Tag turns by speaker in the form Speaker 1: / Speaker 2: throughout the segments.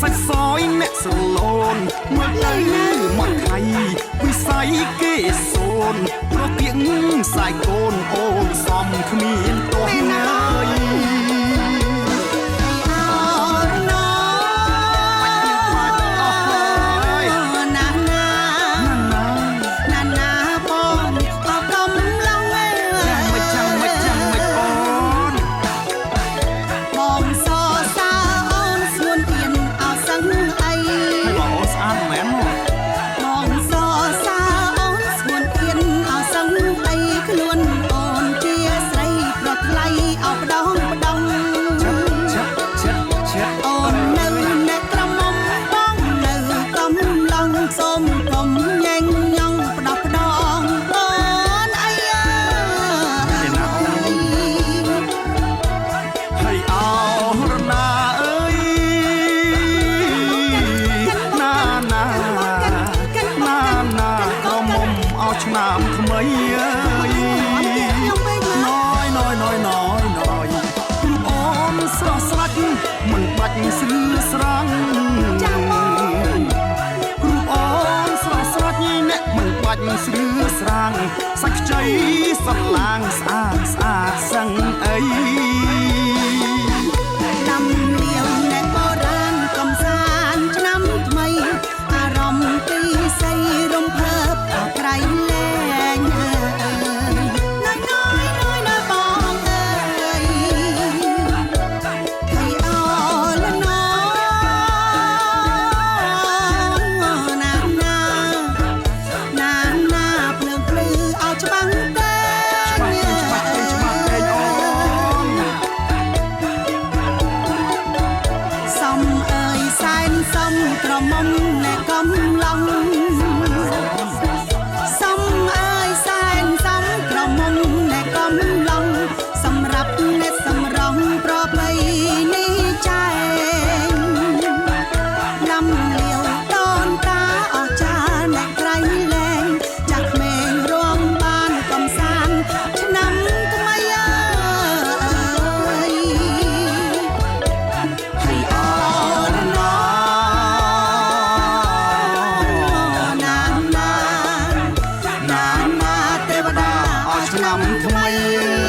Speaker 1: សាច់សយអ្នកស្រលូនមើលទៅមកថៃវិស័យគេសូនប្រទៀងខ្សែកូនអូនសំគ្មានទោះណាយឆ្នាំថ្មីអើយណយអូនស្រស់ស្រាច់មិនបាច់ស្រឿស្រាំងចាំបងអូនស្រស់ស្រាច់អ្នកមិនបាច់ស្រឿស្រាំងសាច់ខ្ចីសន្លាងស្អាតស្អាតសឹងអីដាំលាវអ្នកបុរាណកំសាន្តឆ្នាំថ្មីអារម្មណ៍ទីស័យរំភើបអក្រៃក្រមុំអ្នកកំឡុងសំអើយសែនសំក្រមុំអ្នកកំឡុងសម្រាប់អ្នកសម្រងប្រពៃនេះចែងដាំលាវតនតាអស់ចាអ្នកក្រៃលែងចាក់ក្មេងរួមបានកំសាន្តឆ្នាំថ្មីអើយហើយអូនឆ្នាំថ្មី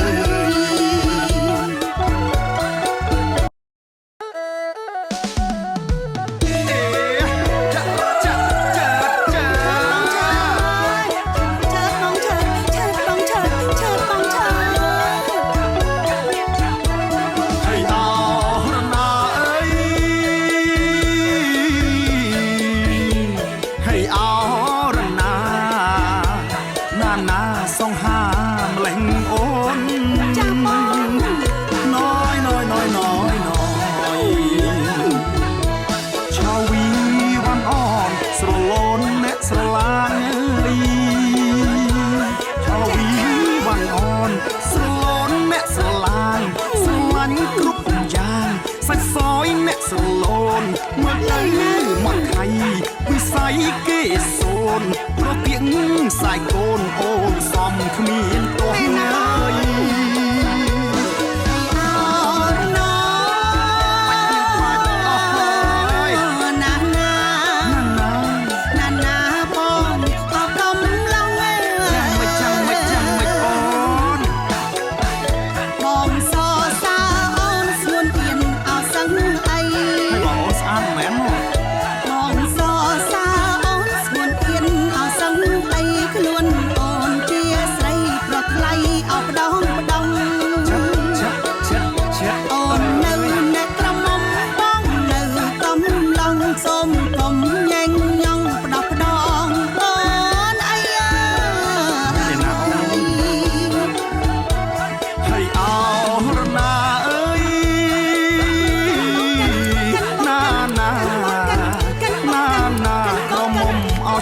Speaker 1: សងហាម្លេះអូនចាំបងណយឆាវីវ៉ាន់អនស្រលូនអ្នកស្រឡាញ់អើយឆាវីវ៉ាន់អនស្រលូនអ្នកស្រឡាញ់គ្រប់យ៉ាងសាច់សយអ្នកស្រលូនមើលទៅមកថៃវិស័យគេសូនប្រទៀងខ្សែកូនអូនសំគ្មានទោះណាយ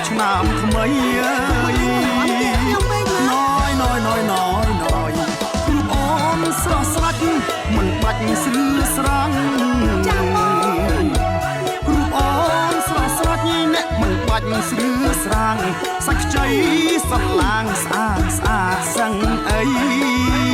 Speaker 1: ឆ្នាំថ្មីអើយណយអូនស្រស់ស្រាច់មិនបាច់ស្រឿស្រាំងចាំបងអូនស្រស់ស្រាច់អ្នកមិនបាច់ស្រឿស្រាំងសាច់ខ្ចីសន្លាងស្អាតស្អាតសឹងអី